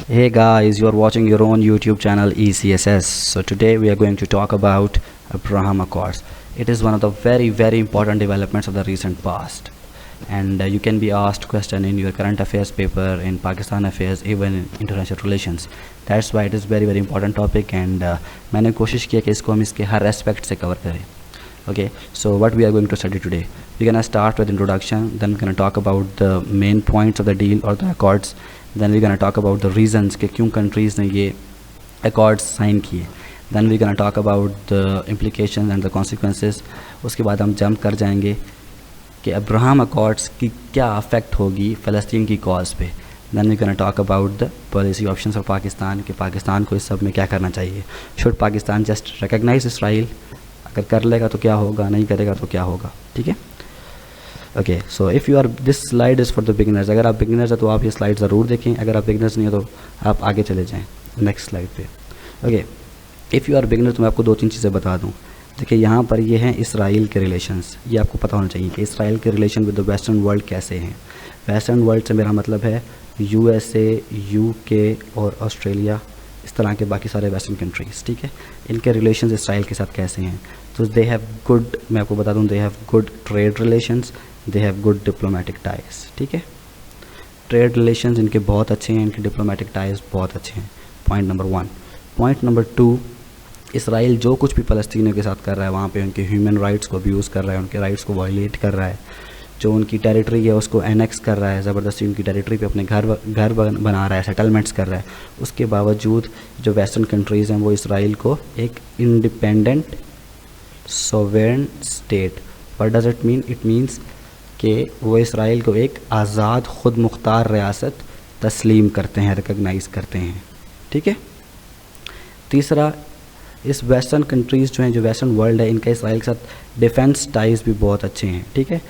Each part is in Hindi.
Hey guys, you are watching your own YouTube channel ECSS. So today we are going to talk about Abraham Accords. It is one of the very important developments of the recent past. And you can be asked question in your current affairs paper, in Pakistan affairs, even in international relations. That's why it is very important topic and मैंने कोशिश किया कि इसको हम इसके हर एस्पेक्ट से कवर करें. Okay, so what we are going to study today, we're gonna start with introduction, then we're gonna talk about the main points of the deal or the accords, then we're gonna talk about the reasons कि क्यों countries ने ये accords sign किए, then we're gonna talk about the implications and the consequences. उसके बाद हम jump कर जाएंगे कि अब्राहम अकॉर्ड्स की क्या अफेक्ट होगी फ़लस्तीन की कॉज पे. then we're gonna talk about the policy options of Pakistan कि पाकिस्तान को इस सब में क्या करना चाहिए. should Pakistan just recognize Israel, अगर कर लेगा तो क्या होगा, नहीं करेगा तो क्या होगा. ठीक है. Okay, so if you are, this slide is for the beginners. अगर आप बिगिनर्स हैं तो आप ये स्लाइड ज़रूर देखें. अगर आप बिगिनर्स नहीं हो तो आप आगे चले जाएं नेक्स्ट स्लाइड पे. Okay, if you are beginner तो मैं आपको दो तीन चीज़ें बता दूं. देखिए यहाँ पर ये हैं इसराइल के रिलेशंस. ये आपको पता होना चाहिए कि इसराइल के relation with the western world कैसे हैं. वेस्टर्न वर्ल्ड से मेरा मतलब है USA, UK और ऑस्ट्रेलिया, इस तरह के बाकी सारे वेस्टर्न कंट्रीज़. ठीक है, इनके रिलेशंस इसराइल के साथ कैसे हैं. तो दे हैव गुड, मैं आपको बता दूं, they have good trade relations, they have good diplomatic ties. ठीक है, ट्रेड रिलेशंस इनके बहुत अच्छे हैं, इनके डिप्लोमेटिक टाइज बहुत अच्छे हैं. Point number 1. Point number 2, Israel जो कुछ भी फ़लस्तीनियों के साथ कर रहा है वहाँ पे उनके ह्यूमन राइट्स को अब्यूज़ कर रहा है, उनके राइट्स को वायलेट कर रहा है. जो उनकी टेरिटरी है उसको एनेक्स कर रहा है, ज़बरदस्ती उनकी टेरिटरी पे अपने घर बना रहा है, सेटलमेंट्स कर रहा है. उसके बावजूद जो वेस्टर्न कंट्रीज़ हैं वो इसराइल को एक independent sovereign state, what does it mean, it means कि वो इसराइल को एक आज़ाद ख़ुद मुख्तार रियासत तस्लीम करते हैं, रिकग्नाइज़ करते हैं. ठीक है. तीसरा, इस वेस्टर्न कंट्रीज़ जो हैं, जो वेस्टर्न वर्ल्ड है, इनका इसराइल के साथ डिफेंस टाइज़ भी बहुत अच्छे हैं. ठीक है,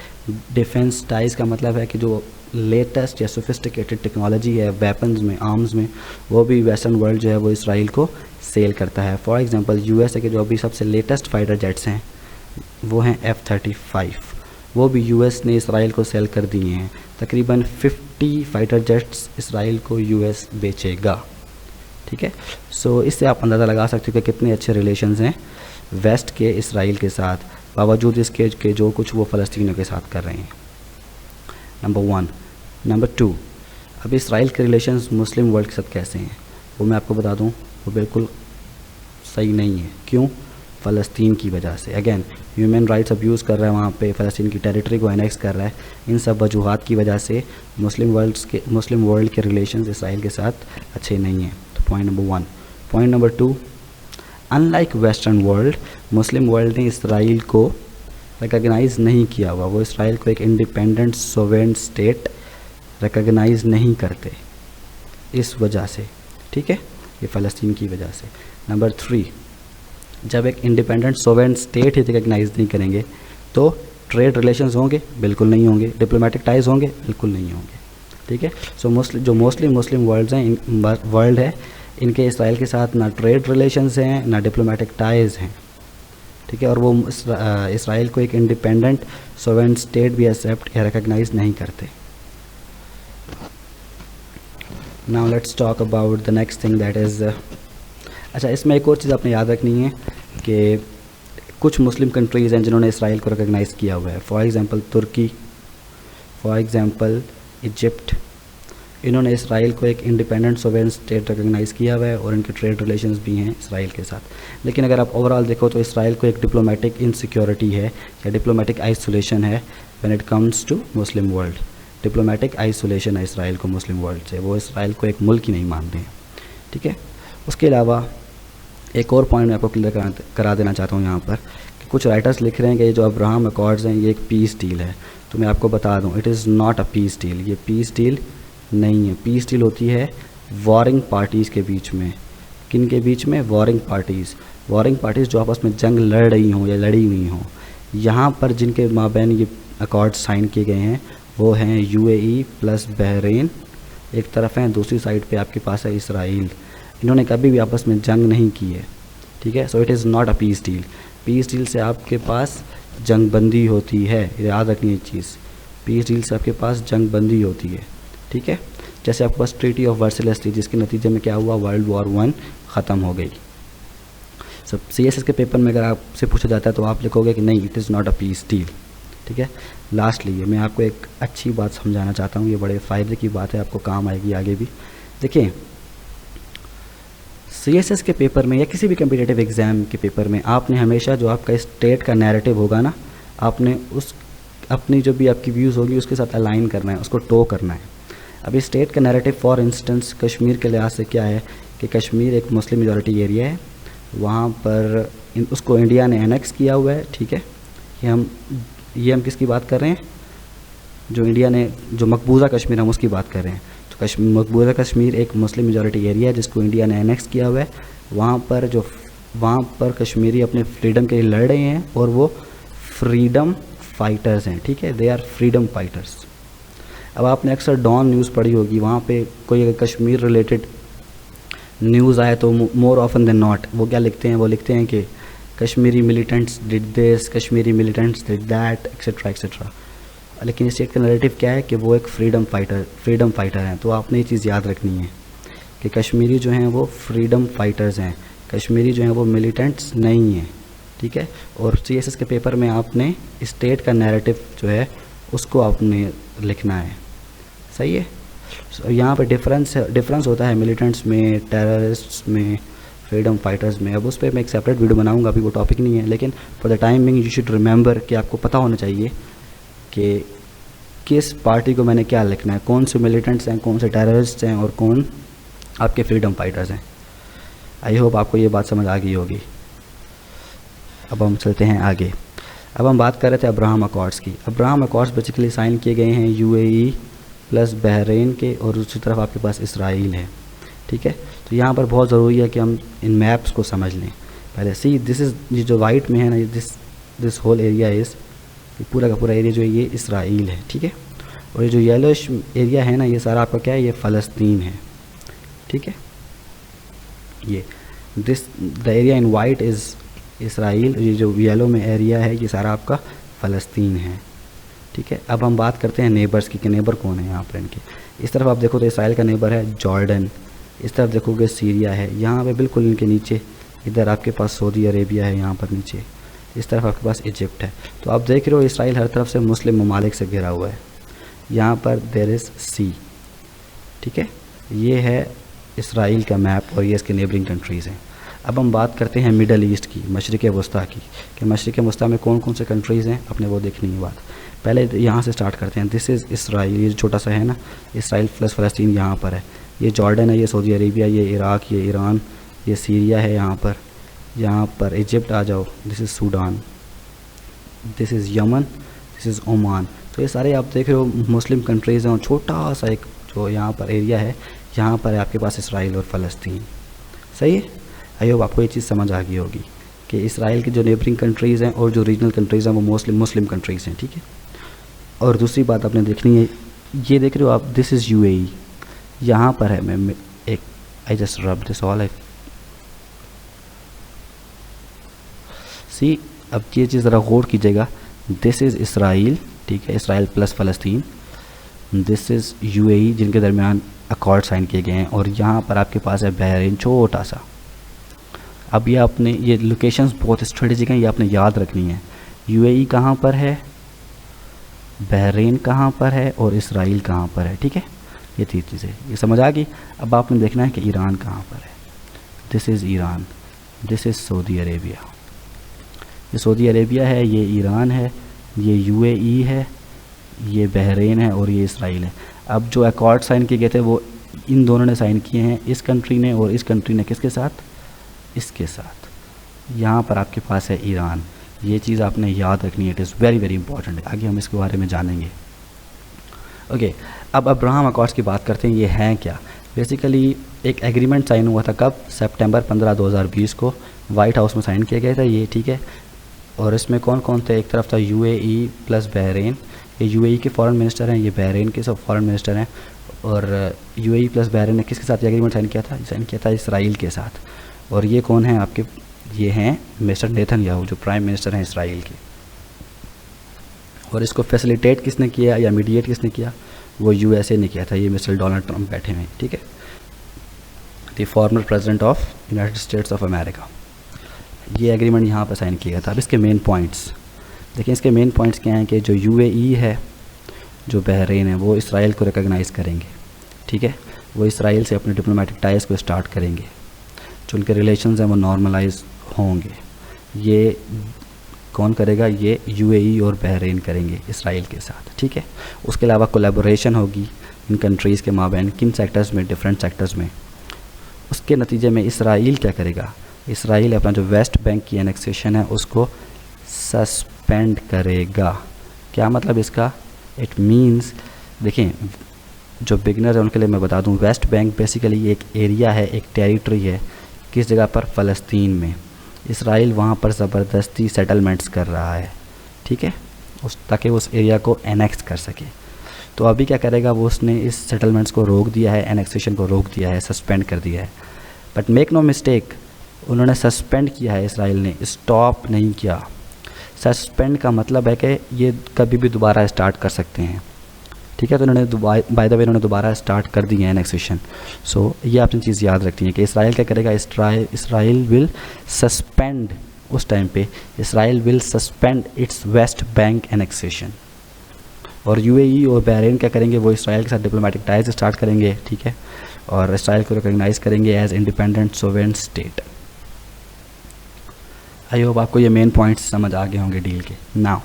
डिफेंस टाइज़ का मतलब है कि जो लेटेस्ट या सोफिस्टिकेटेड टेक्नोलॉजी है वेपन्स में, आर्म्स में, वो भी वेस्टर्न वर्ल्ड जो है वो इसराइल को सेल करता है. फॉर एग्जांपल USA के जो अभी सबसे लेटेस्ट फाइटर जेट्स हैं वो हैं F-35, वो भी US ने इसराइल को सेल कर दिए हैं. तकरीबन 50 फाइटर जेट्स इसराइल को US बेचेगा. ठीक है. सो इससे आप अंदाज़ा लगा सकते हो कि कितने अच्छे रिलेशंस हैं वेस्ट के इसराइल के साथ, बावजूद इसके कि जो कुछ वो फ़लस्तीनियों के साथ कर रहे हैं. नंबर 1. नंबर 2, अब इसराइल के रिलेशंस मुस्लिम वर्ल्ड के साथ कैसे हैं वो मैं आपको बता दूं, वो बिल्कुल सही नहीं है. क्यों? फ़लस्तीन की वजह से. अगेन, ह्यूमन राइट्स अब्यूज़ कर रहा है वहाँ पे, फ़लस्तीन की टेरिटरी को एनेक्स कर रहा है. इन सब वजूहात की वजह से मुस्लिम वर्ल्ड के रिलेशंस इसराइल के साथ अच्छे नहीं हैं. Point number 1. Point number 2, unlike western world, Muslim world ने इसराइल को रिकग्नाइज़ नहीं किया हुआ. वो इसराइल को एक इंडिपेंडेंट सोवेरेन स्टेट रिकग्नाइज़ नहीं करते इस वजह से. ठीक है, ये फ़लस्तीन की वजह से. नंबर 3, जब एक इंडिपेंडेंट सोवेरेन स्टेट ही रिकग्नाइज़ नहीं करेंगे तो ट्रेड रिलेशंस होंगे? बिल्कुल नहीं होंगे. डिप्लोमेटिक टाइज़ होंगे? बिल्कुल नहीं होंगे. ठीक है. सो मोस्टली मुस्लिम वर्ल्ड है, इनके इसराइल के साथ ना ट्रेड रिलेशंस हैं ना डिप्लोमेटिक टाइज़ हैं. ठीक है, और वो इसराइल को एक इंडिपेंडेंट सोवेरेन स्टेट भी एक्सेप्ट या रिकग्नाइज़ नहीं करते. Now let's talk about the next thing that is, अच्छा इसमें एक और चीज़ आपने याद रखनी है कि कुछ मुस्लिम कंट्रीज़ हैं जिन्होंने इसराइल को रिकग्नाइज़ किया हुआ है. फॉर एग्ज़ाम्पल तुर्की, फॉर एग्ज़ाम्पल इजिप्ट, इन्होंने इसराइल को एक इंडिपेंडेंट सोवेरेन स्टेट रिकग्नाइज़ किया हुआ है और इनके ट्रेड रिलेशंस भी हैं इसराइल के साथ. लेकिन अगर आप ओवरऑल देखो तो इसराइल को एक डिप्लोमेटिक इनसिक्योरिटी है या डिप्लोमेटिक आइसोलेशन है when it comes to Muslim world. Diplomatic isolation है इसराइल को मुस्लिम वर्ल्ड से, वो इसराइल को एक मुल्क ही नहीं मानते हैं. ठीक है. उसके अलावा एक और पॉइंट मैं आपको क्लियर करा देना चाहता हूँ यहाँ पर कि कुछ राइटर्स लिख रहे हैं कि ये जो अब्राहम अकॉर्ड्स हैं ये एक पीस डील है. तो मैं आपको बता दूँ, it is not a peace deal. ये पीस डील नहीं है. पीस डील होती है वॉरिंग पार्टीज़ के बीच में. किन के बीच में? वॉरिंग पार्टीज़ जो आपस में जंग लड़ रही हों या लड़ी हुई हों. यहाँ पर जिनके माबैन ये अकॉर्ड साइन किए गए हैं वो हैं UAE प्लस बहरीन एक तरफ हैं, दूसरी साइड पे आपके पास है इसराइल. इन्होंने कभी भी आपस में जंग नहीं की है. ठीक है. So it is not a peace deal. Peace deal से आपके पास जंग बंदी होती है, याद रखनी ये चीज़. पीस डील से आपके पास जंग बंदी होती है. ठीक है. जैसे आपके पास ट्रीटी ऑफ वर्सेलेस थी, जिसके नतीजे में क्या हुआ, वर्ल्ड वॉर 1 ख़त्म हो गई। सब CSS के पेपर में अगर आपसे पूछा जाता है तो आप लिखोगे कि नहीं, it is not a peace deal. ठीक है। लास्टली मैं आपको एक अच्छी बात समझाना चाहता हूँ, ये बड़े फ़ायदे की बात है, आपको काम आएगी आगे भी। देखिए, CSS के पेपर में या किसी भी कम्पिटिटिव एग्ज़ाम के पेपर में आपने हमेशा जो आपका स्टेट का नैरेटिव होगा ना, आपने उस अपनी जो भी आपकी व्यूज़ होगी उसके साथ अलाइन करना है, उसको टो करना है। अभी स्टेट का नैरेटिव फॉर इंस्टेंस कश्मीर के लिहाज से क्या है कि कश्मीर एक मुस्लिम मेजॉरिटी एरिया है, वहाँ पर उसको इंडिया ने एनेक्स किया हुआ है। ठीक है। ये हम किसकी बात कर रहे हैं, जो इंडिया ने, जो मकबूजा कश्मीर, हम उसकी बात कर रहे हैं। तो मकबूजा कश्मीर एक मुस्लिम मेजॉरिटी एरिया है जिसको इंडिया ने एनेक्स किया हुआ है। वहाँ पर कश्मीरी अपने फ्रीडम के लिए लड़ रहे हैं और वो फ्रीडम फाइटर्स हैं। ठीक है, दे आर फ्रीडम फाइटर्स। अब आपने अक्सर डॉन न्यूज़ पढ़ी होगी, वहाँ पे कोई अगर कश्मीर रिलेटेड न्यूज़ आए तो मोर ऑफन देन नॉट वो क्या लिखते हैं, वो लिखते हैं कि Kashmiri militants did this, Kashmiri militants did that, etcetera etcetera. लेकिन स्टेट का नैरेटिव क्या है कि वो एक फ्रीडम फाइटर हैं। तो आपने ये चीज़ याद रखनी है कि कश्मीरी जो हैं वो फ्रीडम फाइटर्स हैं, कश्मीरी जो हैं वो मिलिटेंट्स नहीं हैं। ठीक है। और CSS के पेपर में आपने स्टेट का नैरेटिव जो है उसको आपने लिखना है। सही है। यहाँ पे डिफरेंस होता है मिलिटेंट्स में, टेररिस्ट्स में, फ्रीडम फाइटर्स में। अब उस पर मैं एक सेपरेट वीडियो बनाऊंगा, अभी वो टॉपिक नहीं है, लेकिन for the timing you should remember कि आपको पता होना चाहिए कि किस पार्टी को मैंने क्या लिखना है, कौन से मिलिटेंट्स हैं, कौन से टेररिस्ट्स हैं और कौन आपके फ्रीडम फाइटर्स हैं। आई होप आपको ये बात समझ आ गई होगी। अब हम चलते हैं आगे। अब हम बात कर रहे थे अब्राहम अकॉर्ड्स की। अब्राहम अकॉर्ड्स बेसिकली साइन किए गए हैं UAE प्लस बहरीन के, और दूसरी तरफ आपके पास इसराइल है। ठीक है। तो यहाँ पर बहुत ज़रूरी है कि हम इन मैप्स को समझ लें पहले। सी दिस इज़, ये जो वाइट में है ना, दिस होल एरिया इज़, पूरा का पूरा एरिया जो है ये इसराइल है। ठीक है। और ये जो येलोइश एरिया है ना, ये सारा आपका क्या है, ये फ़लस्तीन है। ठीक है। ये the area in white is Israel, ये जो येलो में एरिया है ये सारा आपका फ़लस्तीन है। ठीक है। अब हम बात करते हैं नेबर्स की कि नेबर कौन है यहाँ पर इनके। इस तरफ आप देखो तो इसराइल का नेबर है जॉर्डन, इस तरफ देखोगे सीरिया है, यहाँ पे बिल्कुल इनके नीचे इधर आपके पास सऊदी अरेबिया है, यहाँ पर नीचे इस तरफ आपके पास इजिप्ट है। तो आप देख रहे हो इसराइल हर तरफ से मुस्लिम ममालिक से घिरा हुआ है। यहाँ पर देर इज़ सी। ठीक है। ये है इसराइल का मैप और ये इसके नेबरिंग कंट्रीज़ हैं। अब हम बात करते हैं मिडल ईस्ट की, मशरिक़ वस्ता की, कि मशरिक़ वस्ता में कौन कौन से कंट्रीज़ हैं, अपने वो देखनी है बात। पहले यहाँ से स्टार्ट करते हैं। दिस इज़ इसराइल, ये छोटा सा है ना, इसराइल प्लस फ़लस्तीन यहाँ पर है। ये जॉर्डन है, ये सऊदी अरेबिया, ये इराक़, ये ईरान, ये सीरिया है यहाँ पर इजिप्ट आ जाओ, this is Sudan, this is Yemen, this is Oman. तो ये सारे आप देख रहे हो मुस्लिम कंट्रीज़ हैं, और छोटा सा एक जो यहाँ पर एरिया है, यहाँ पर है आपके पास इसराइल और फ़लस्तीन। सही है। आई होप आपको ये चीज़ समझ आ गई होगी कि इसराइल की जो नेबरिंग कंट्रीज़ हैं और जो रीजनल कंट्रीज़ हैं वो मोस्टली मुस्लिम कंट्रीज़ हैं। ठीक है। और दूसरी बात आपने देखनी है, ये देख रहे हो आप, दिस इज़ UAE, यहाँ पर है। मैं एक I just rub this all I see. अब ये चीज़ ज़रा गौर कीजिएगा, दिस इज़ इसराइल, ठीक है, Israel plus Palestine, this is UAE जिनके दरमियान अकॉर्ड साइन किए गए हैं, और यहाँ पर आपके पास है बहरीन, छोटा सा। अब ये आपने, ये लोकेशंस बहुत स्ट्रेटेजिक हैं, ये आपने याद रखनी है। UAE कहाँ पर है, बहरीन कहाँ पर है, और इसराइल कहाँ पर है। ठीक है। ये तीन चीज़ें ये समझ आ गई। अब आपने देखना है कि ईरान कहाँ पर है। This is Iran, this is Saudi Arabia, ये सऊदी अरेबिया है, ये ईरान है, ये UAE है, ये बहरीन है, और ये इसराइल है। अब जो अकॉर्ड साइन किए गए थे वो इन दोनों ने साइन किए हैं, इस कंट्री ने और इस कंट्री ने किसके साथ, इसके साथ। यहाँ पर आपके पास है ईरान। ये चीज़ आपने याद रखनी है, it is very very important. आगे हम इसके बारे में जानेंगे। ओके। अब अब्राहम अकॉर्ड्स की बात करते हैं। ये हैं क्या, बेसिकली एक एग्रीमेंट साइन हुआ था कब, सितंबर 15, 2020 को वाइट हाउस में साइन किया गया था ये। ठीक है। और इसमें कौन कौन थे, एक तरफ था UAE प्लस बहरीन, ये UAE के फॉरेन मिनिस्टर हैं, ये बहरीन के सब फॉरेन मिनिस्टर हैं। और UAE प्लस बहरीन ने किसके साथ ये एग्रीमेंट साइन किया था, साइन किया था इसराइल के साथ। और ये कौन है आपके, ये हैं मिस्टर नेतन्याहू जो प्राइम मिनिस्टर हैं इसराइल के। और इसको फैसिलिटेट किसने किया या मीडिएट किसने किया, वो यूएसए ने किया था, ये मिस्टर डोनाल्ड ट्रंप बैठे हुए, ठीक है, the former president of United states of America. ये एग्रीमेंट यहाँ पर साइन किया था। अब इसके मेन पॉइंट्स देखिए, इसके मेन पॉइंट्स क्या हैं कि जो यूएई है, जो बहरीन है, वो इसराइल को रिकॉग्नाइज़ करेंगे, ठीक है, वो इसराइल से अपने डिप्लोमेटिक टाइज़ को स्टार्ट करेंगे, जो उनके रिलेशंस हैं वो नॉर्मलाइज होंगे। ये कौन करेगा? ये यूएई और बहरीन करेंगे इसराइल के साथ, ठीक है। उसके अलावा कोलैबोरेशन होगी इन कंट्रीज़ के माबैन, किन सेक्टर्स में, डिफरेंट सेक्टर्स में। उसके नतीजे में इसराइल क्या करेगा? इसराइल अपना जो वेस्ट बैंक की एनेक्सेशन है उसको सस्पेंड करेगा। क्या मतलब इसका? इट मीन्स, देखें, जो बिगनर है उनके लिए मैं बता दूं, वेस्ट बैंक बेसिकली एक एरिया है, एक टेरिटरी है, किस जगह पर? फ़लस्तीन में। इसराइल वहाँ पर ज़बरदस्ती सेटलमेंट्स कर रहा है, ठीक है, ताकि उस एरिया को एनेक्स कर सके। तो अभी क्या करेगा वो? उसने इस सेटलमेंट्स को रोक दिया है, एनेक्सेशन को रोक दिया है, सस्पेंड कर दिया है। बट मेक नो मिस्टेक, उन्होंने सस्पेंड किया है, इसराइल ने स्टॉप नहीं किया। सस्पेंड का मतलब है कि ये कभी भी दोबारा स्टार्ट कर सकते हैं, ठीक है। तो उन्होंने बाय द वे उन्होंने दोबारा स्टार्ट कर दी है एनेक्सेशन। सो ये आपने चीज़ याद रखनी है कि इसराइल क्या करेगा? इसराइल विल सस्पेंड, उस टाइम पे Israel will suspend it's West Bank annexation. और यूएई और बहरीन क्या करेंगे? वो इसराइल के साथ डिप्लोमेटिक टाइज स्टार्ट करेंगे, ठीक है, और इसराइल को रिकॉग्नाइज़ करेंगे as independent sovereign state. I hope आपको ये मेन पॉइंट्स समझ आ गए होंगे डील के। Now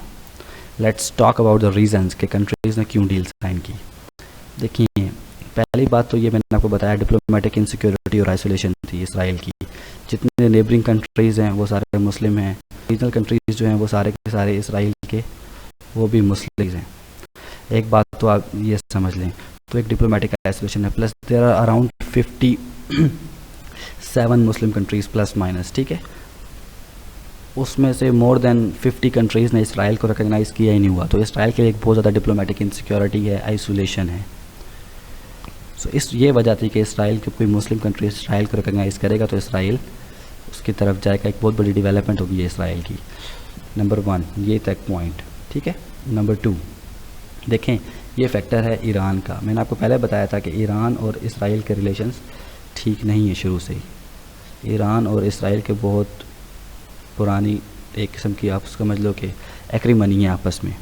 let's talk about the reasons कि कंट्रीज़ ने क्यों डील साइन की। देखिए, पहली बात तो ये मैंने आपको बताया, डिप्लोमेटिक इनसिक्योरिटी और आइसोलेशन थी इसराइल की। जितने नेबरिंग कंट्रीज़ हैं वो सारे मुस्लिम हैं, रीजनल कंट्रीज़ जो हैं वो सारे के सारे इसराइल के वो भी मुस्लिम हैं। एक बात तो आप ये समझ लें, तो एक डिप्लोमेटिक आइसोलेशन है, plus there are around 57 Muslim countries plus minus, ठीक है। उसमें से मोर देन 50 कंट्रीज़ ने इसराइल को रिकॉग्नाइज़ किया ही नहीं हुआ। तो इसराइल के लिए एक बहुत ज़्यादा डिप्लोमेटिक इनसिक्योरिटी है, आइसोलेशन है। सो इस ये वजह थी कि इसराइल की कोई मुस्लिम कंट्री इसराइल को रिकॉग्नाइज़ करेगा तो इसराइल उसकी तरफ जाएगा। एक बहुत बड़ी डेवलपमेंट होगी इसराइल की। नंबर 1 ये तक पॉइंट, ठीक है। नंबर 2 देखें, ये फैक्टर है ईरान का। मैंने आपको पहले बताया था कि ईरान और इसराइल के रिलेशंस ठीक नहीं है शुरू से ही। ईरान और इसराइल के बहुत पुरानी एक किस्म की आप समझ लो कि एक्रीमनी है आपस में।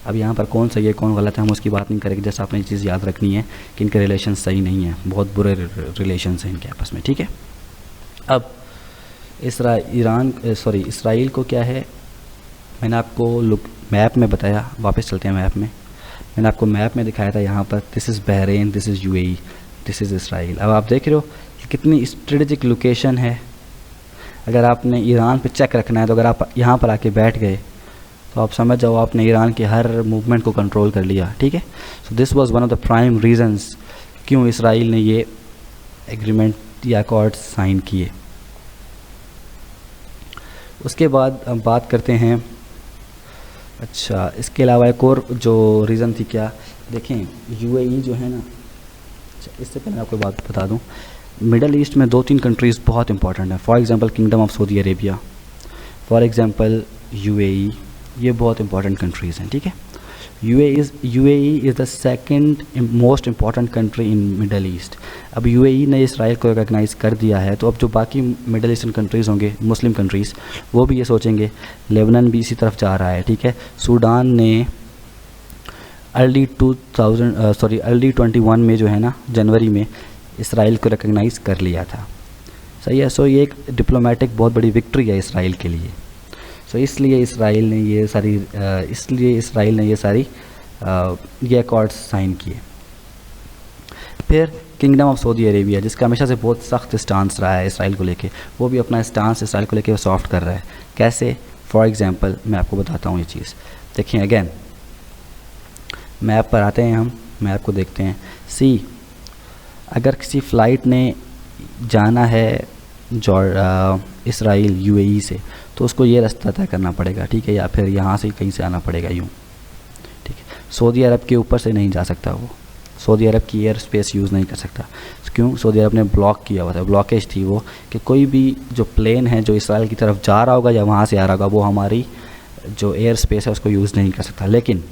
अब यहाँ पर कौन सही है कौन गलत है हम उसकी बात नहीं करेंगे, जैसे आपने ये चीज़ याद रखनी है कि इनके रिलेशन सही नहीं है, बहुत बुरे रिलेशन हैं इनके आपस में, ठीक है। अब इसराइल को क्या है, मैंने आपको मैप में बताया, वापस चलते हैं मैप में। मैंने आपको मैप में दिखाया था यहाँ पर, this is Bahrain, this is UAE, this is Israel. अब आप देख रहे हो कि कितनी स्ट्रेटेजिक लोकेशन है। अगर आपने ईरान पे चेक रखना है तो अगर आप यहाँ पर आके बैठ गए तो आप समझ जाओ आपने ईरान के हर मूवमेंट को कंट्रोल कर लिया, ठीक है। So this was one of the prime reasons क्यों इसराइल ने ये एग्रीमेंट या अकॉर्ड साइन किए। उसके बाद हम बात करते हैं, अच्छा इसके अलावा एक और जो रीज़न थी क्या, देखें यूएई जो है ना, अच्छा इससे पहले आपको बात बता दूं, मिडल ईस्ट में 2-3 कंट्रीज़ बहुत इंपॉर्टेंट हैं। For example kingdom of Saudi Arabia, for example UAE, ये बहुत इंपॉर्टेंट कंट्रीज़ हैं, ठीक है। UAE is the second most important country in middle east. अब यूएई ने इसराइल को रिकॉग्नाइज़ कर दिया है, तो अब जो बाकी मिडल ईस्टर्न कंट्रीज़ होंगे, मुस्लिम कंट्रीज़, वो भी ये सोचेंगे। लेबनान भी इसी तरफ जा रहा है, ठीक है। सूडान ने अर्ली 21 में जो है ना, जनवरी में इसराइल को रिकॉग्नाइज़ कर लिया था, सही है। सो ये एक डिप्लोमेटिक बहुत बड़ी विक्ट्री है इसराइल के लिए। सो इसलिए इसराइल ने ये सारी ये अकॉर्ड्स साइन किए। फिर किंगडम ऑफ सऊदी अरेबिया, जिसका हमेशा से बहुत सख्त स्टांस रहा है इसराइल को लेके, वो भी अपना स्टांस इसराइल को लेके सॉफ्ट कर रहा है। कैसे? फॉर एग्जांपल मैं आपको बताता हूँ ये चीज़। देखिए अगेन मैप पर आते हैं हम, मैप को देखते हैं। सी, अगर किसी फ़्लाइट ने जाना है इसराइल यूएई से, तो उसको ये रास्ता तय करना पड़ेगा, ठीक है, या फिर यहाँ से कहीं से आना पड़ेगा यूँ, ठीक है। सऊदी अरब के ऊपर से नहीं जा सकता वो, सऊदी अरब की एयर स्पेस यूज़ नहीं कर सकता। क्यों? सऊदी अरब ने ब्लॉक किया हुआ था, ब्लॉकेज थी वो, कि कोई भी जो प्लेन है जो इसराइल की तरफ जा रहा होगा या वहाँ से आ रहा होगा, वो हमारी जो एयर स्पेस है उसको यूज़ नहीं कर सकता। लेकिन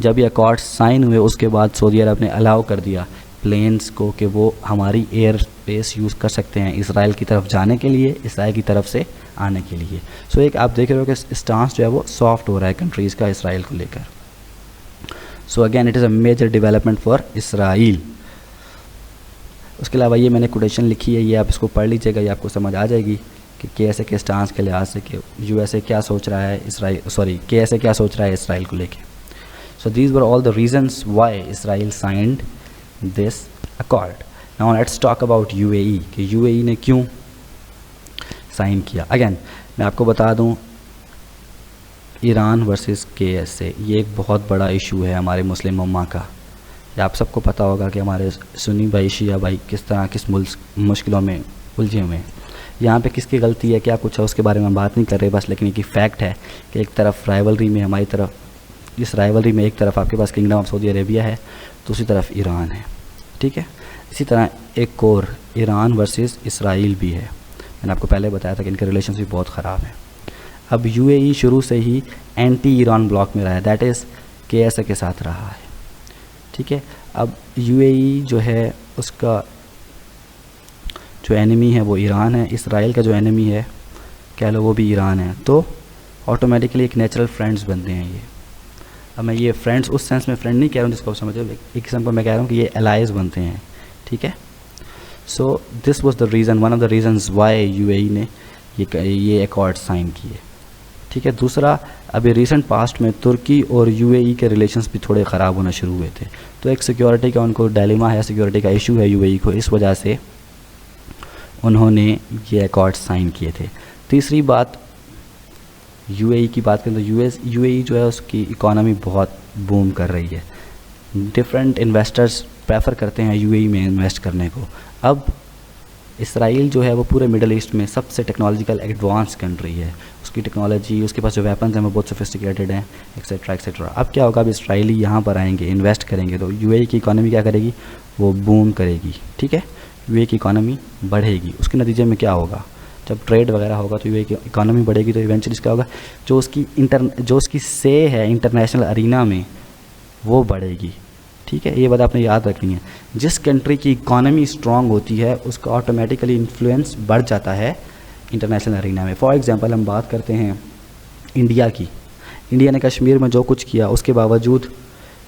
जब ये अकॉर्ड्स साइन हुए उसके बाद सऊदी अरब ने अलाउ कर दिया प्लेन्स को कि वो हमारी एयर स्पेस यूज़ कर सकते हैं इसराइल की तरफ जाने के लिए, इसराइल की तरफ से आने के लिए। सो एक आप देख रहे हो कि स्टांस जो है वो सॉफ्ट हो रहा है कंट्रीज़ का इसराइल को लेकर। So again it is a major development for Israel. उसके अलावा ये मैंने कोटेशन लिखी है, ये आप इसको पढ़ लीजिएगा, ये आपको समझ आ जाएगी कि KSA के स्टांस के लिहाज से कि USA क्या सोच रहा है KSA क्या सोच रहा है इसराइल को लेके। सो these were all the reasons why Israel signed this accord. Now let's talk about UAE कि UAE ने क्यों साइन किया। अगेन मैं आपको बता दूं, ईरान वर्सेस KSA ये एक बहुत बड़ा इशू है हमारे मुस्लिम उम्मा का। ये आप सबको पता होगा कि हमारे सुन्नी भाई शिया भाई किस तरह किस मुश्किलों में उलझे हुए हैं। यहाँ पे किसकी गलती है क्या कुछ है उसके बारे में हम बात नहीं कर रहे बस, लेकिन एक फैक्ट है कि एक तरफ राइवलरी में हमारी तरफ, इस राइवलरी में एक तरफ आपके पास किंगडम ऑफ सऊदी अरेबिया है, दूसरी तरफ ईरान है, ठीक है। इसी तरह एक और ईरान वर्सेस इसराइल भी है। मैंने आपको पहले बताया था कि इनके रिलेशंस भी बहुत ख़राब हैं। अब UAE शुरू से ही एंटी ईरान ब्लॉक में रहा है, दैट इज़ KSA के साथ रहा है, ठीक है। अब UAE जो है उसका जो एनिमी है वो ईरान है, इसराइल का जो एनिमी है कह लो वो भी ईरान है, तो ऑटोमेटिकली एक नेचुरल फ्रेंड्स बनते हैं ये। अब मैं ये फ्रेंड्स उस सेंस में फ्रेंड नहीं कह रहा हूँ जिसको आप समझो, एक किस्म पर मैं कह रहा हूँ कि ये एलाइज बनते हैं, ठीक है। So this was the reason, one of the reasons why UAE ने ये अकॉर्ड साइन किए, ठीक है। दूसरा, अभी रिसेंट पास्ट में तुर्की और UAE के रिलेशंस भी थोड़े ख़राब होना शुरू हुए थे, तो एक सिक्योरिटी का उनको डायलेमा है, सिक्योरिटी का इशू है UAE को, इस वजह से उन्होंने ये अकॉर्ड साइन किए थे। तीसरी बात, UAE की बात करें तो UAE जो है उसकी इकॉनमी बहुत बूम कर रही है, डिफरेंट इन्वेस्टर्स प्रेफर करते हैं UAE में इन्वेस्ट करने को। अब इसराइल जो है वो पूरे मिडल ईस्ट में सबसे टेक्नोलॉजिकल एडवांस कंट्री है, उसकी टेक्नोलॉजी, उसके पास जो वेपन्स हैं वो बहुत सोफिस्टिकेटेड हैं, एक्सेट्रा एक्सेट्रा। अब क्या होगा, अब इसराइली यहाँ पर आएंगे, इन्वेस्ट करेंगे, तो UAE की इकॉनमी क्या करेगी, वो बूम करेगी, ठीक है। UAE की इकॉनमी बढ़ेगी, उसके नतीजे में क्या होगा, जब ट्रेड वगैरह होगा तो UAE की इकॉनमी बढ़ेगी, तो इवेंचुअली क्या होगा, जो उसकी से है इंटरनेशनल अरीना में वो बढ़ेगी, ठीक है। ये बात आपने याद रखनी है, जिस कंट्री की इकॉनमी स्ट्रांग होती है उसका ऑटोमेटिकली इन्फ्लुएंस बढ़ जाता है इंटरनेशनल अरीना में। फॉर एग्जांपल हम बात करते हैं इंडिया की, इंडिया ने कश्मीर में जो कुछ किया उसके बावजूद,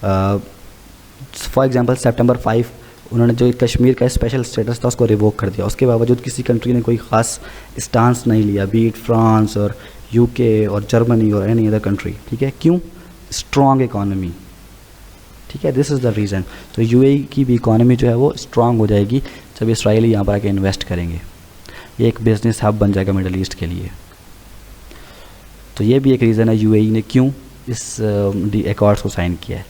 फॉर एग्जांपल सितंबर 5 उन्होंने जो कश्मीर का स्पेशल स्टेटस था उसको रिवोक कर दिया, उसके बावजूद किसी कंट्री ने कोई ख़ास स्टांस नहीं लिया, बी इट फ्रांस और UK और जर्मनी और एनी अदर कंट्री, ठीक है। क्यों, स्ट्रॉन्ग इकॉनमी, ठीक है, दिस इज़ द रीज़न। तो UAE की भी इकॉनमी जो है वो स्ट्रांग हो जाएगी जब इसराइली यहाँ पर आके इन्वेस्ट करेंगे, ये एक बिज़नेस हब बन जाएगा मिडल ईस्ट के लिए। तो ये भी एक रीज़न है UAE ने क्यों इस अकॉर्ड्स को साइन किया है।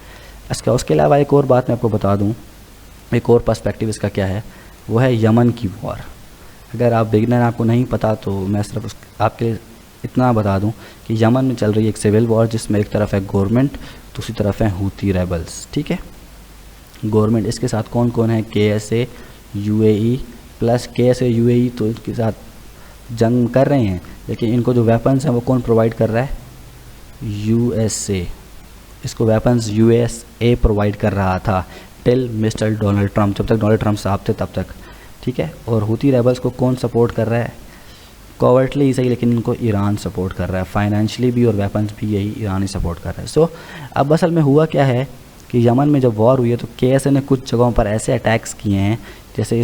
उसके अलावा एक और बात मैं आपको बता दूँ, एक और पर्सपेक्टिव इसका क्या है, वो है यमन की वॉर। अगर आप बिगिनर आपको नहीं पता तो मैं सिर्फ आपके इतना बता दूं कि यमन में चल रही है एक सिविल वॉर, जिसमें एक तरफ है गवर्नमेंट, दूसरी तरफ है हूती रेबल्स, ठीक है। गवर्नमेंट, इसके साथ कौन कौन है, KSA UAE plus KSA UAE, तो इसके साथ जंग कर रहे हैं, लेकिन इनको जो वेपन्स हैं वो कौन प्रोवाइड कर रहा है, USA। इसको वेपन्स USA प्रोवाइड कर रहा था टिल मिस्टर डोनाल्ड ट्रम्प, जब तक डोनाल्ड ट्रम्प साहब थे तब तक, ठीक है। और हूती रेबल्स को कौन सपोर्ट कर रहा है, कोवर्टली ही सही, लेकिन इनको ईरान सपोर्ट कर रहा है, फाइनेंशियली भी और वेपन्स भी यही ईरान ही सपोर्ट कर रहा है। सो अब असल में हुआ क्या है कि यमन में जब वॉर हुई है तो KSA ने कुछ जगहों पर ऐसे अटैक्स किए हैं, जैसे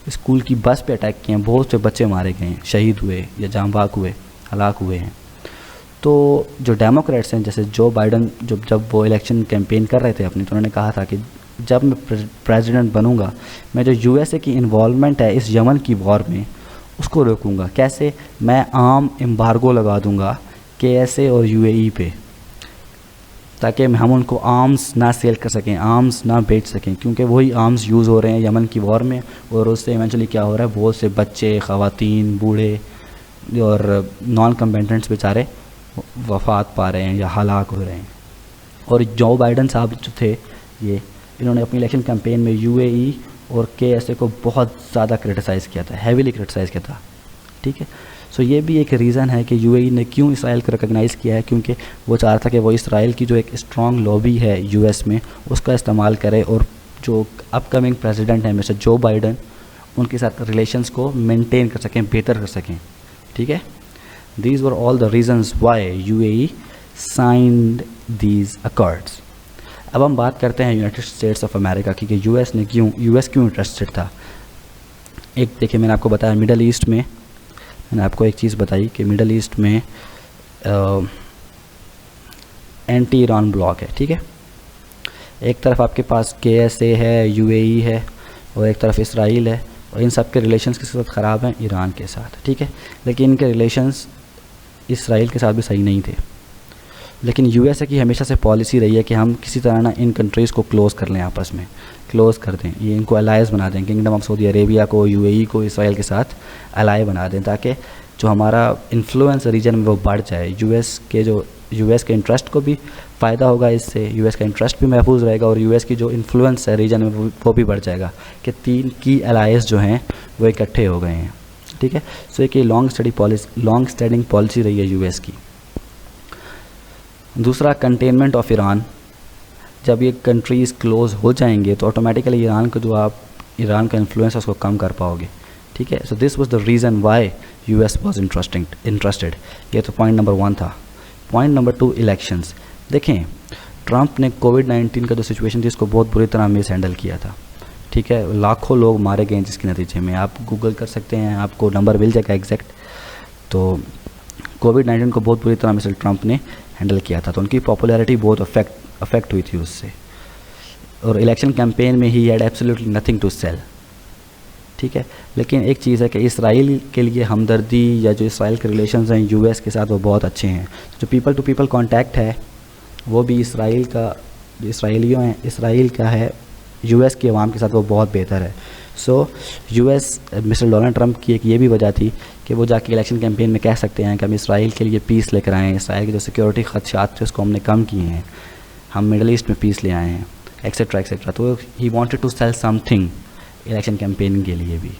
स्कूल की बस पे अटैक किए हैं, बहुत से बच्चे मारे गए हैं, शहीद हुए या जाँ बाक हुए, हलाक हुए हैं। तो जो डेमोक्रेट्स हैं, जैसे जो बाइडन जब वो इलेक्शन कैंपेन कर रहे थे अपनी, तो उन्होंने कहा था कि जब मैं प्रेसिडेंट बनूंगा, मैं जो USA की इन्वॉल्वमेंट है इस यमन की वॉर में उसको रोकूंगा। कैसे, मैं आम एम्बार्गो लगा दूंगा KSA और UAE पे, ताकि हम उनको आर्म्स ना सेल कर सकें, आर्म्स ना बेच सकें, क्योंकि वही आर्म्स यूज़ हो रहे हैं यमन की वॉर में, और उससे इवेंचुअली क्या हो रहा है, बहुत से बच्चे, ख़वातीन, बूढ़े और नॉन कम्बेटेंट्स बेचारे वफ़ात पा रहे हैं या हलाक हो रहे हैं। और जो बाइडन साहब जो थे, ये इन्होंने अपनी इलेक्शन कैंपेन में UAE और KSA को बहुत ज़्यादा क्रिटिसाइज़ किया था, हैवीली क्रिटिसाइज़ किया था, ठीक है। सो ये भी एक रीज़न है कि यूएई ने क्यों इसराइल को रिकॉग्नाइज़ किया है, क्योंकि वो चाह रहा था कि वो इसराइल की जो एक स्ट्रॉन्ग लॉबी है यूएस में उसका इस्तेमाल करे और जो अपकमिंग प्रेसिडेंट हैं मिस्टर जो बाइडन उनके साथ रिलेशंस को मेंटेन कर सकें, बेहतर कर सकें। ठीक है, these were all the reasons Y UAE signed these accords. अब हम बात करते हैं यूनाइटेड स्टेट्स ऑफ अमेरिका की कि यूएस क्यों इंटरेस्टेड था। एक देखिए, मैंने आपको बताया मिडल ईस्ट में, मैंने आपको एक चीज़ बताई कि मिडल ईस्ट में एंटी ईरान ब्लॉक है। ठीक है, एक तरफ आपके पास KSA है, यूएई है, और एक तरफ इसराइल है, और इन सब के रिलेशंस किसके साथ ख़राब हैं? ईरान के साथ। ठीक है, लेकिन इनके रिलेशंस इसराइल के साथ भी सही नहीं थे। लेकिन यूएसए की हमेशा से पॉलिसी रही है कि हम किसी तरह ना इन कंट्रीज़ को क्लोज़ कर लें, आपस में क्लोज़ कर दें, ये इनको अलाइज बना दें, किंगडम ऑफ सऊदी अरेबिया को, यूएई को इसराइल के साथ अलाई बना दें, ताकि जो हमारा इन्फ्लुएंस रीजन में वो बढ़ जाए। यूएस के इंटरेस्ट को भी फ़ायदा होगा इससे, यूएस का इंटरेस्ट भी महफूज रहेगा, और यूएस की जो इन्फ्लुएंस है रीजन में वो भी बढ़ जाएगा कि 3 की अलाइज जो हैं वो इकट्ठे हो गए हैं। ठीक है, सो एक लॉन्ग स्टैंडिंग पॉलिसी रही है यूएस की। दूसरा, कंटेनमेंट ऑफ ईरान। जब ये कंट्रीज़ क्लोज हो जाएंगे तो ऑटोमेटिकली ईरान का इन्फ्लुएंस है उसको कम कर पाओगे। ठीक है, so this was the reason why US was interested. ये तो पॉइंट नंबर 1 था। Point number 2, elections. देखें, ट्रंप ने कोविड-19 का जो सिचुएशन थी उसको बहुत बुरी तरह मिस हैंडल किया था। ठीक है, लाखों लोग मारे गए जिसके नतीजे में, आप गूगल कर सकते हैं, आपको नंबर मिल जाएगा एग्जैक्ट। तो कोविड-19 को बहुत बुरी तरह मिस्टर ट्रंप ने हैंडल किया था, तो उनकी पॉपुलैरिटी बहुत अफेक्ट हुई थी उससे, और इलेक्शन कैंपेन में he had absolutely nothing to sell. ठीक है, लेकिन एक चीज़ है कि इसराइल के लिए हमदर्दी या जो इसराइल के रिलेशंस हैं यूएस के साथ वो बहुत अच्छे हैं। जो पीपल टू पीपल कांटेक्ट है वो भी इसराइल का है यूएस की आवाम के साथ वो बहुत बेहतर है। So US mister Donald Trump की एक ये भी वजह थी कि वो जाके इलेक्शन कैंपेन में कह सकते हैं कि हम इसराइल के लिए पीस लेकर आए हैं, इसराइल के जो सिक्योरिटी खदशात थे उसको हमने कम किए हैं, हम मिडल ईस्ट में पीस ले आए हैं, एक्सेट्रा एक्सेट्रा। तो he wanted to sell something election campaign के लिए भी।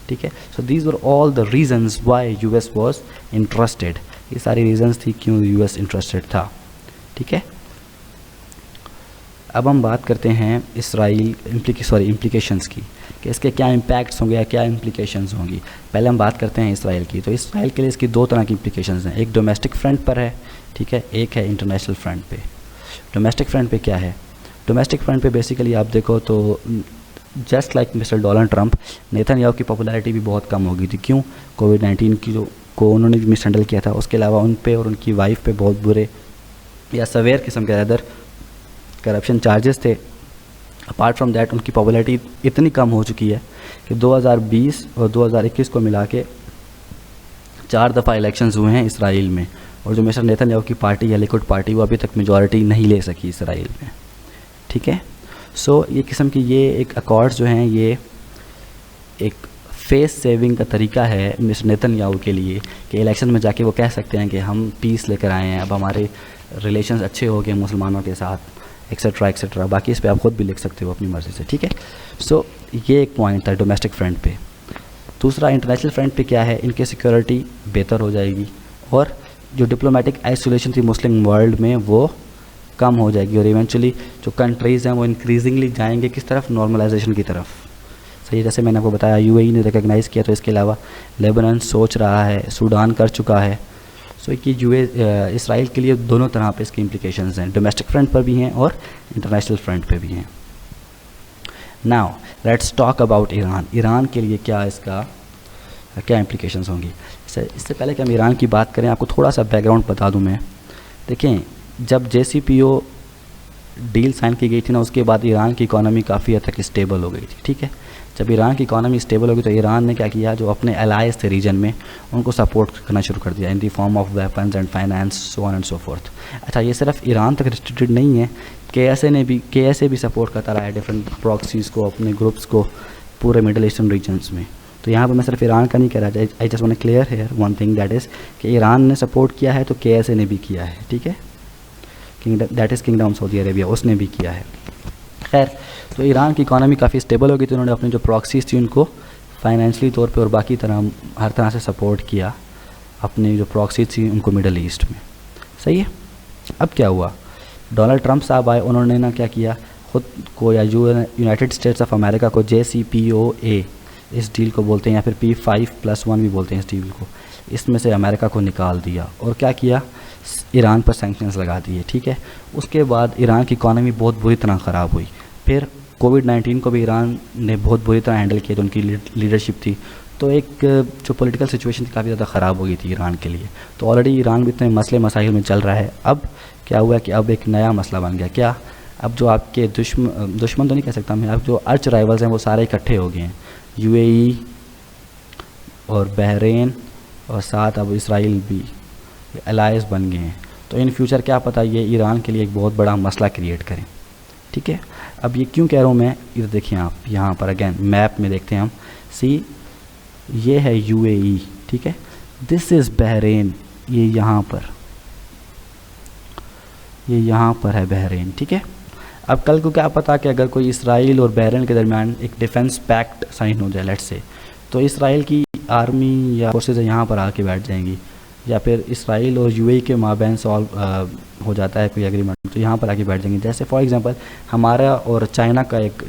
ठीक है, so these were all the reasons why US was interested. ये सारी रीजंस थी क्यों यूएस इंटरेस्टेड था। ठीक है, अब हम बात करते हैं इम्प्लीकेशंस की, कि इसके क्या इम्पैक्ट्स होंगे या क्या इम्प्लीकेशंस होंगी। पहले हम बात करते हैं इसराइल की। तो इसराइल के लिए इसकी 2 तरह की इम्प्लीकेशंस हैं, एक डोमेस्टिक फ्रंट पर है, ठीक है, एक है इंटरनेशनल फ्रंट पे। डोमेस्टिक फ्रंट पे क्या है? डोमेस्टिक फ्रंट पे बेसिकली आप देखो तो just like mister Donald Trump, Netanyahu की पॉपुलैरिटी भी बहुत कम हो गई थी। क्यों? कोविड-19 की को उन्होंने मिस हैंडल किया था, उसके अलावा उन पे और उनकी वाइफ पे बहुत बुरे या सवेयर किस्म के अदर करप्शन चार्जेस थे। अपार्ट फ्रॉम दैट उनकी पॉपुलैरिटी इतनी कम हो चुकी है कि 2020 और 2021 को मिला के 4 दफ़ा इलेक्शंस हुए हैं इसराइल में, और जो मिस्टर नेतन्याहू की पार्टी है लिकुड पार्टी, वो अभी तक मेजॉरिटी नहीं ले सकी इसराइल में। ठीक है, सो ये किस्म की ये एक अकॉर्ड्स जो हैं ये एक फेस सेविंग का तरीका है मिस्टर नेतन्याहू के लिए कि इलेक्शन में जाके वो कह सकते हैं कि हम पीस लेकर आए हैं, अब हमारे रिलेशंस अच्छे हो गए मुसलमानों के साथ, एक्सेट्रा एक्सेट्रा। बाकी इस पे आप खुद भी लिख सकते हो अपनी मर्ज़ी से। ठीक है, सो ये एक पॉइंट था डोमेस्टिक फ्रंट पे। दूसरा, इंटरनेशनल फ्रंट पे क्या है, इनकी सिक्योरिटी बेहतर हो जाएगी और जो डिप्लोमेटिक आइसोलेशन थी मुस्लिम वर्ल्ड में वो कम हो जाएगी, और इवेंचुअली जो कंट्रीज़ हैं वो इंक्रीजिंगली जाएंगे किस तरफ? नॉर्मलाइजेशन की तरफ। सही, जैसे मैंने आपको बताया यूएई ने रिकॉग्नाइज़ किया, तो इसके अलावा लेबनान सोच रहा है, सूडान कर चुका है। सो कि इसराइल के लिए दोनों तरह पे इसके इम्प्लीकेशंस हैं, डोमेस्टिक फ्रंट पर भी हैं और इंटरनेशनल फ्रंट पे भी हैं। Now let's talk about Iran. Iran के लिए क्या इम्प्लीकेशंस होंगी। इससे पहले कि हम ईरान की बात करें, आपको थोड़ा सा बैकग्राउंड बता दूं मैं। देखें, जब JCPO डील साइन की गई थी ना, उसके बाद ईरान की इकॉनमी काफ़ी हद तक स्टेबल हो गई थी। ठीक है, जब ईरान की इकॉनमी स्टेबल हो गई तो ईरान ने क्या किया, जो अपने अलाइज थे रीजन में उनको सपोर्ट करना शुरू कर दिया in the form of weapons and finance, so on and so forth. अच्छा, ये सिर्फ ईरान तक रिस्ट्रिक्टेड नहीं है, KSA भी सपोर्ट करता रहा है डिफरेंट प्रॉक्सीज़ को, अपने ग्रुप्स को पूरे मिडल ईस्टर्न रीजन्स में। तो यहाँ पर मैं सिर्फ ईरान का नहीं कह रहा, I just want to clear here one thing, that is कि ईरान ने सपोर्ट किया है तो KSA ने भी किया है। ठीक है, that is kingdom Saudi Arabia, उसने भी किया है। खैर, तो ईरान की इकॉनमी काफ़ी स्टेबल हो गई थी, उन्होंने अपनी जो प्रॉक्सीज थी उनको फाइनेंशियली तौर पे और बाकी तरह हर तरह से सपोर्ट किया। अपनी जो प्रॉक्सी थी उनको मिडल ईस्ट में। सही है। अब क्या हुआ, डोनाल्ड ट्रंप साहब आए, उन्होंने ना क्या किया, ख़ुद को या यूनाइटेड स्टेट्स ऑफ अमेरिका को JCPOA इस डील को बोलते हैं, या फिर P5+1 भी बोलते हैं इस डील को, इसमें से अमेरिका को निकाल दिया और क्या किया, ईरान पर सैंक्शंस लगा दिए। ठीक है। उसके बाद ईरान की इकॉनमी बहुत बुरी तरह ख़राब हुई। फिर कोविड-19 को भी ईरान ने बहुत बुरी तरह हैंडल किया, जो उनकी लीडरशिप थी। तो एक जो पॉलिटिकल सिचुएशन थी काफ़ी ज़्यादा ख़राब हो गई थी ईरान के लिए। तो ऑलरेडी ईरान भी इतने मसले मसाइल में चल रहा है। अब क्या हुआ कि अब एक नया मसला बन गया। क्या, अब जो आपके दुश्मन तो नहीं कह सकता मैं, अब जो अर्च राइवल्स हैं वो सारे इकट्ठे हो गए हैं, UAE और बहरीन और साथ अब इसराइल भी अलायंस बन गए हैं। तो इन फ्यूचर क्या पता ये ईरान के लिए एक बहुत बड़ा मसला क्रिएट करें। ठीक है। अब ये क्यों कह रहा हूँ मैं, इधर देखिए आप, यहाँ पर अगेन मैप में देखते हैं हम, सी ये है UAE, ठीक है, दिस इज़ बहरीन, ये यहाँ पर है बहरीन। ठीक है। अब कल को क्या पता कि अगर कोई इसराइल और बहरीन के दरमियान एक डिफेंस पैक्ट साइन हो जाए लेट्स से, तो इसराइल की आर्मी या फोर्सेज यहाँ पर आके बैठ जाएंगी, या फिर इसराइल और UAE के माबैन सॉल्व हो जाता है कोई एग्रीमेंट, तो यहाँ पर आके बैठ जाएंगे। जैसे फॉर एग्जांपल हमारा और चाइना का एक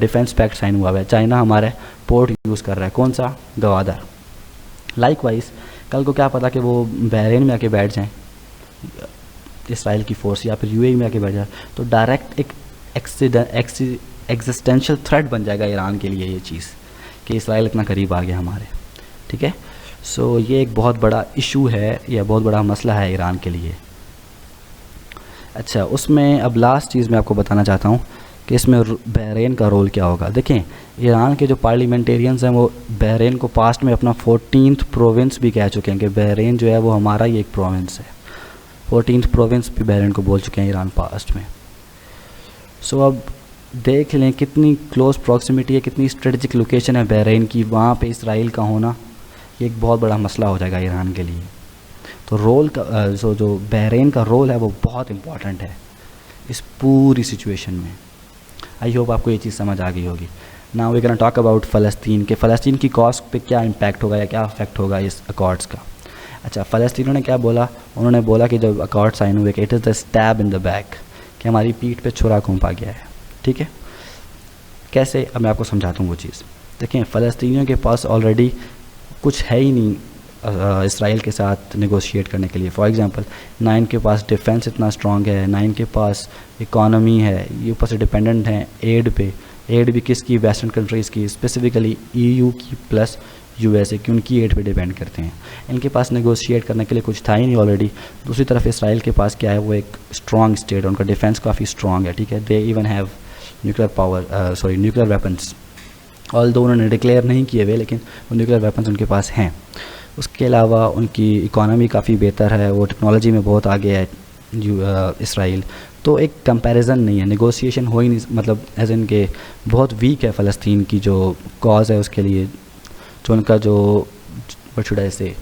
डिफेंस पैक्ट साइन हुआ है, चाइना हमारा पोर्ट यूज़ कर रहा है, कौन सा, गवादर। लाइकवाइज कल को क्या पता कि वो बहरीन में आके बैठ जाएँ इसराइल की फोर्स, या फिर UAE में आके बैठ जाए, तो डायरेक्ट एक एग्जिस्टेंशियल थ्रेट बन जाएगा ईरान के लिए ये चीज़ कि इसराइल इतना करीब आ गया हमारे। ठीक है। सो ये एक बहुत बड़ा इशू है या बहुत बड़ा मसला है ईरान के लिए। अच्छा, उसमें अब लास्ट चीज़ मैं आपको बताना चाहता हूँ कि इसमें बहरीन का रोल क्या होगा। देखें, ईरान के जो पार्लियामेंटेरियंस हैं वो बहरीन को पास्ट में अपना 14th प्रोविंस भी कह चुके हैं कि बहरीन जो है वो हमारा ही एक प्रोविंस है। 14th प्रोविंस भी बहरीन को बोल चुके हैं ईरान पास्ट में। सो अब देख लें कितनी क्लोज प्रॉक्सिमिटी है, कितनी स्ट्रेटजिक लोकेशन है बहरीन की, वहाँ पे इसराइल का होना ये एक बहुत बड़ा मसला हो जाएगा ईरान के लिए। तो रोल का जो बहरीन का रोल है वो बहुत इम्पॉर्टेंट है इस पूरी सिचुएशन में। आई होप आपको ये चीज़ समझ आ गई होगी। Now we can talk about फ़लस्तीन के फ़लस्तीन की कॉस्ट पे क्या इम्पैक्ट होगा या क्या अफेक्ट होगा इस अकॉर्ड्स का। अच्छा, फ़लस्तीनियों ने क्या बोला, उन्होंने बोला कि जब अकॉर्ड साइन हुए कि it is the stab in the back, कि हमारी पीठ पे छुरा घोंपा गया है। ठीक है। कैसे, अब मैं आपको समझाता हूँ वो चीज़। देखें, फ़लस्तीनियों के पास ऑलरेडी कुछ है ही नहीं इसराइल के साथ नेगोशिएट करने के लिए। फॉर एग्जांपल, ना इनके पास डिफेंस इतना स्ट्रांग है, ना इनके पास इकॉनमी है, ये ऊपर से डिपेंडेंट हैं एड पे। एड भी किसकी, वेस्टर्न कंट्रीज़ की, स्पेसिफिकली EU की प्लस USA की, उनकी एड पे डिपेंड करते हैं। इनके पास नेगोशिएट करने के लिए कुछ था ही नहीं ऑलरेडी। दूसरी तरफ इसराइल के पास क्या है, वो एक स्ट्रॉन्ग स्टेट, उनका डिफेंस काफ़ी स्ट्रॉन्ग है। ठीक है। They even have nuclear weapons, all दो उन्होंने डिक्लेयर नहीं किए हुए, लेकिन वो न्यूक्लियर वेपन्स उनके पास हैं। उसके अलावा उनकी इकॉनमी काफ़ी बेहतर है, वो टेक्नोलॉजी में बहुत आगे है इसराइल। तो एक कंपैरिजन नहीं है, नेगोशिएशन हो ही नहीं, मतलब एज इन के बहुत वीक है फ़लस्तीन की जो कॉज है उसके लिए, जो उनका जो व्हाट शुड आई से,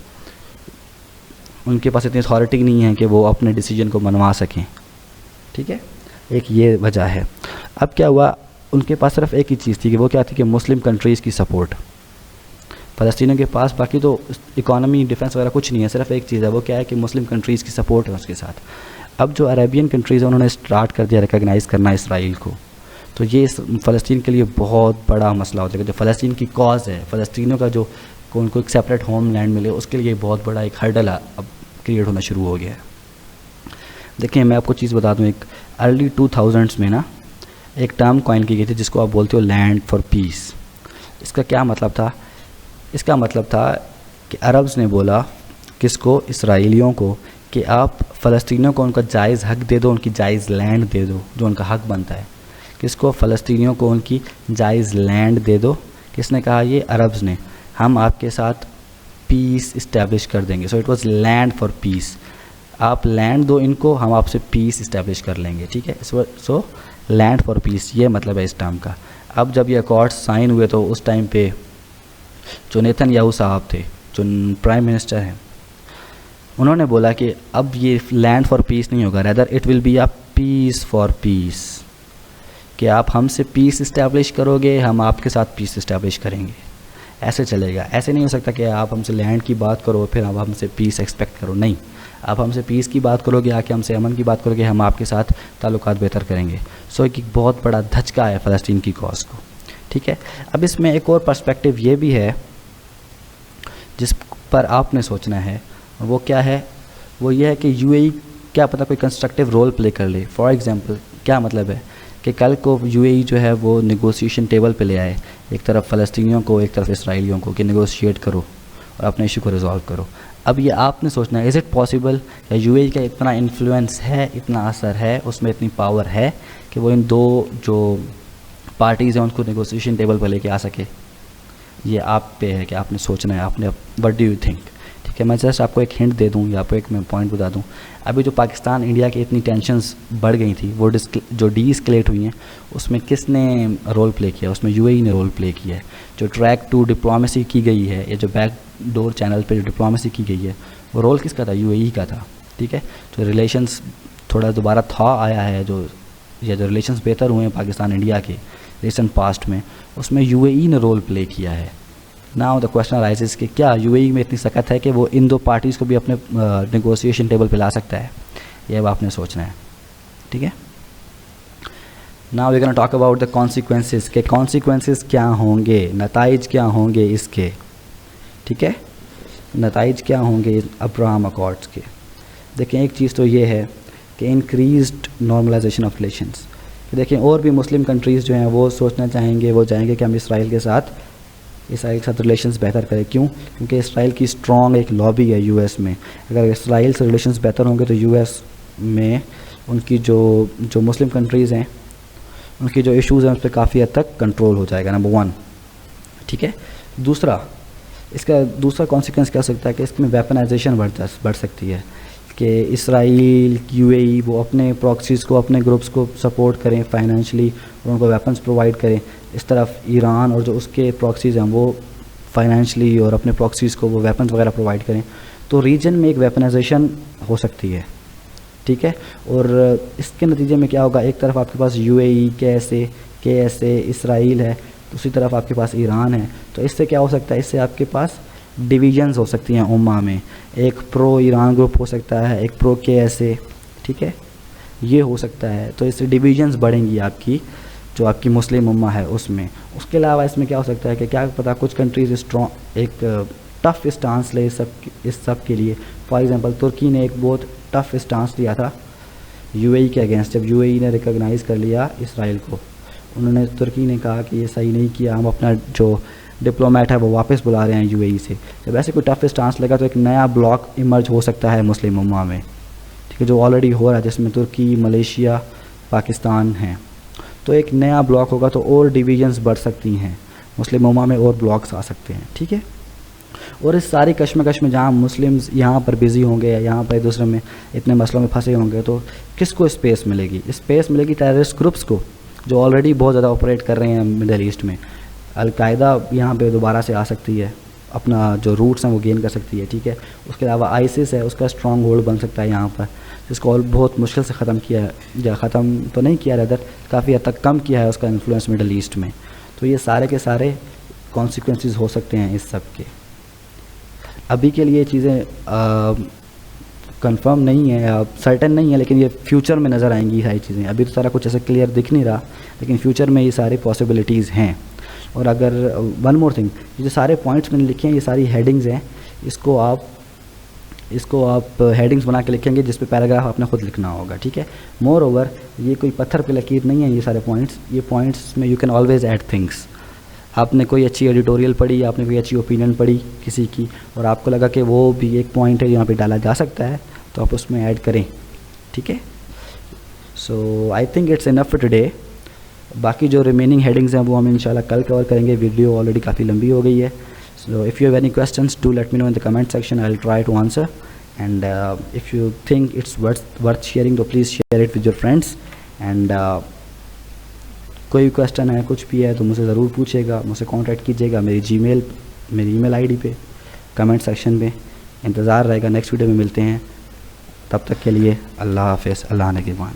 उनके पास इतनी अथॉरिटी नहीं है कि वो अपने डिसीजन को मनवा सकें। ठीक है। एक ये वजह है। अब क्या हुआ, उनके पास सिर्फ एक ही चीज़ थी कि वो क्या थी कि मुस्लिम कंट्रीज़ की सपोर्ट। फ़लस्तीनियों के पास बाकी तो इकॉनमी डिफेंस वगैरह कुछ नहीं है, सिर्फ एक चीज़ है, वो क्या है कि मुस्लिम कंट्रीज़ की सपोर्ट है उसके साथ। अब जो अरेबियन कंट्रीज़ हैं उन्होंने स्टार्ट कर दिया रिकॉग्नाइज़ करना इसराइल को, तो ये फ़लस्तीन के लिए बहुत बड़ा मसला हो जाएगा। जो फ़लस्तीन की कॉज है, फ़लस्तीनियों का जो उनको एक सेपरेट होम लैंड मिले, उसके लिए बहुत बड़ा एक हर्डल अब क्रिएट होना शुरू हो गया है। देखिए, मैं आपको चीज़ बता दूँ, एक अर्ली 2000s में ना एक टर्म कॉइन की गई थी जिसको आप बोलते हो लैंड फॉर पीस। इसका क्या मतलब था, इसका मतलब था कि अरब्स ने बोला किसको, इसराइलियों को, कि आप फ़लस्तीनियों को उनका जायज़ हक दे दो, उनकी जायज़ लैंड दे दो जो उनका हक बनता है। किसको, फ़लस्तीनियों को उनकी जायज़ लैंड दे दो। किसने कहा, ये अरब्स ने। हम आपके साथ पीस इस्टेब्लिश कर देंगे। So it was land for piece, आप लैंड दो इनको, हम आपसे पीस इस्टेब्लिश कर लेंगे। ठीक है। सो लैंड फॉर पीस, ये मतलब है इस टर्म का। अब जब ये अकॉर्ड साइन हुए तो उस टाइम पे जो नेतन्याहू साहब थे, जो प्राइम मिनिस्टर हैं, उन्होंने बोला कि अब ये लैंड फॉर पीस नहीं होगा, rather it will be a peace for peace, कि आप हमसे पीस इस्टेब्लिश करोगे, हम आपके साथ पीस इस्टेब्लिश करेंगे। ऐसे चलेगा। ऐसे नहीं हो सकता कि आप हमसे लैंड की बात करो फिर आप हमसे पीस एक्सपेक्ट करो। नहीं, आप हमसे पीस की बात करोगे, आके हमसे अमन की बात करोगे, हम आपके साथ ताल्लुकात बेहतर करेंगे। सो एक बहुत बड़ा धचका है फ़लस्तीन की कॉज को, ठीक है। अब इसमें एक और पर्सपेक्टिव ये भी है जिस पर आपने सोचना है, वो क्या है? वो ये है कि यूएई क्या पता कोई कंस्ट्रक्टिव रोल प्ले कर ले। फॉर एग्ज़ाम्पल क्या मतलब है कि कल को यूएई जो है वो नेगोशिएशन टेबल पे ले आए, एक तरफ फ़लस्तीनियों को एक तरफ इसराइलियों को, कि नेगोशिएट करो और अपने इशू को रिजॉल्व करो। अब ये आपने सोचना है, इज़ इट पॉसिबल या यूएई का इतना इन्फ्लुएंस है, इतना असर है, उसमें इतनी पावर है कि वो इन दो जो पार्टीज़ हैं उनको नेगोशिएशन टेबल पर लेके आ सके? ये आप पे है कि आपने सोचना है, आपने व्हाट डू यू थिंक, ठीक है। मैं जस्ट आपको एक हिंट दे दूँ या आपको एक मैं पॉइंट बता दूँ। अभी जो पाकिस्तान इंडिया की इतनी टेंशन्स बढ़ गई थी, वो जो डीएस्केलेट हुई हैं, उसमें किसने रोल प्ले किया? उसमें यूएई ने रोल प्ले किया है। जो ट्रैक टू डिप्लोमेसी की गई है, या जो बैक डोर चैनल पे जो डिप्लोमेसी की गई है, वो रोल किसका था? यूएई का था, ठीक है। जो रिलेशंस थोड़ा दोबारा था आया है, जो रिलेशंस बेहतर हुए हैं पाकिस्तान इंडिया के रिसेंट पास्ट में, उसमें यूएई ने रोल प्ले किया है। नाउ द क्वेश्चन राइजेस कि क्या यूएई में इतनी सकत है कि वो इन दो पार्टीज़ को भी अपने नेगोशिएशन टेबल पे ला सकता है? ये अब आपने सोचना है, ठीक है। Now we gonna talk about the consequences, के कॉन्सिक्वेंसेस क्या होंगे, नताइज क्या होंगे इसके, ठीक है। नताइज क्या होंगे अब्राहम अकॉर्ड्स के? देखें, एक चीज़ तो ये है कि इंक्रीज्ड नॉर्मलाइजेशन ऑफ रिलेशंस। देखें, और भी मुस्लिम कंट्रीज़ जो हैं वो सोचना चाहेंगे, वो चाहेंगे कि हम इसराइल के साथ रिलेशंस बेहतर करें। क्यों? क्योंकि इसराइल की स्ट्रॉन्ग एक लॉबी है यूएस में। अगर इसराइल से रिलेशंस बेहतर होंगे तो यूएस में उनकी जो मुस्लिम कंट्रीज़ हैं उनकी जो इश्यूज़ हैं उस पर काफ़ी हद तक कंट्रोल हो जाएगा, नंबर 1, ठीक है। इसका दूसरा कॉन्सिक्वेंस क्या हो सकता है कि इसमें वेपनाइजेशन बढ़ सकती है, कि इसराइल यूएई वो अपने प्रॉक्सीज़ को, अपने ग्रुप्स को सपोर्ट करें फाइनेंशियली और उनको वेपन्स प्रोवाइड करें। इस तरफ ईरान और जो उसके प्रॉक्सीज़ हैं वो फाइनेंशियली और अपने प्रॉक्सीज़ को वो वेपन्स वगैरह प्रोवाइड करें। तो रीजन में एक वेपनाइजेशन हो सकती है, ठीक है। और इसके नतीजे में क्या होगा? एक तरफ आपके पास यूएई के ऐसे इसराइल है, दूसरी तरफ आपके पास ईरान है। तो इससे क्या हो सकता है? इससे आपके पास डिवीजन्स हो सकती हैं उम्मा में। एक प्रो ईरान ग्रुप हो सकता है, एक प्रो के ऐसे, ठीक है, ये हो सकता है। तो इससे डिवीजन्स बढ़ेंगी आपकी जो आपकी मुस्लिम उम्मा है उसमें। उसके अलावा इसमें क्या हो सकता है कि क्या पता कुछ कंट्रीज़ एक टफ़ स्टांस ले इस सब के लिए। फॉर एग्ज़ाम्पल तुर्की ने एक बहुत टफ़ स्टांस लिया था यूएई के अगेंस्ट। जब यूएई ने रिकॉग्नाइज़ कर लिया इसराइल को, उन्होंने तुर्की ने कहा कि ये सही नहीं किया, हम अपना जो डिप्लोमेट है वो वापस बुला रहे हैं यूएई से। जब ऐसे कोई टफ स्टांस लगा तो एक नया ब्लॉक इमर्ज हो सकता है मुस्लिम उम्मा में, ठीक है, जो ऑलरेडी हो रहा है, जिसमें तुर्की, मलेशिया, पाकिस्तान हैं। तो एक नया ब्लॉक होगा तो और डिवीजन्स बढ़ सकती हैं मुस्लिम उम्मा में, और ब्लॉक्स आ सकते हैं, ठीक है। और इस सारी कश्मकश में जहाँ मुस्लिम्स यहाँ पर बिज़ी होंगे, यहाँ पर एक दूसरे में इतने मसलों में फंसे होंगे, तो किसको स्पेस मिलेगी? स्पेस मिलेगी टेररिस्ट ग्रुप्स को, जो ऑलरेडी बहुत ज़्यादा ऑपरेट कर रहे हैं मिडल ईस्ट में। अलकायदा यहाँ पे दोबारा से आ सकती है, अपना जो रूट्स हैं वो गेन कर सकती है, ठीक है। उसके अलावा आईसिस है, उसका स्ट्रॉन्ग होल्ड बन सकता है यहाँ पर, जिसको बहुत मुश्किल से ख़त्म किया है, या ख़त्म तो नहीं किया, रदर काफ़ी हद तक कम किया है उसका इन्फ्लुएंस मिडल ईस्ट में। तो ये सारे के सारे कॉन्सिक्वेंसेस हो सकते हैं इस सब के। अभी के लिए चीज़ें कंफर्म नहीं है, सर्टेन नहीं है, लेकिन ये फ्यूचर में नज़र आएंगी सारी चीज़ें। अभी तो सारा कुछ ऐसे क्लियर दिख नहीं रहा, लेकिन फ्यूचर में ये सारी पॉसिबिलिटीज़ हैं। और अगर वन मोर थिंग, ये जो सारे पॉइंट्स मैंने लिखे हैं ये सारी हेडिंग्स हैं, इसको आप हेडिंग्स बना के लिखेंगे, जिस पे पैराग्राफ आपने खुद लिखना होगा, ठीक है। मोर ओवर ये कोई पत्थर पे लकीर नहीं है ये सारे पॉइंट्स। ये पॉइंट्स में you can always add things. आपने कोई अच्छी एडिटोरियल पढ़ी, आपने कोई अच्छी ओपिनियन पढ़ी किसी की, और आपको लगा कि वो भी एक पॉइंट है यहाँ पे डाला जा सकता है, तो आप उसमें ऐड करें, ठीक है। So I think it's enough for today. बाकी जो रिमेनिंग हेडिंग्स हैं वो हम इंशाल्लाह कल कवर करेंगे। वीडियो ऑलरेडी काफ़ी लंबी हो गई है। So if you have any questions do let me know in the comment section, I will try to answer. And if you think it's worth sharing तो please share it with your friends. And कोई भी क्वेश्चन है, कुछ भी है, तो मुझसे ज़रूर पूछेगा, मुझसे कॉन्टैक्ट कीजिएगा मेरी ईमेल आईडी पे, कमेंट सेक्शन में। इंतज़ार रहेगा, नेक्स्ट वीडियो में मिलते हैं। तब तक के लिए अल्लाह हाफ़िज़, अल्लाह ने के मान।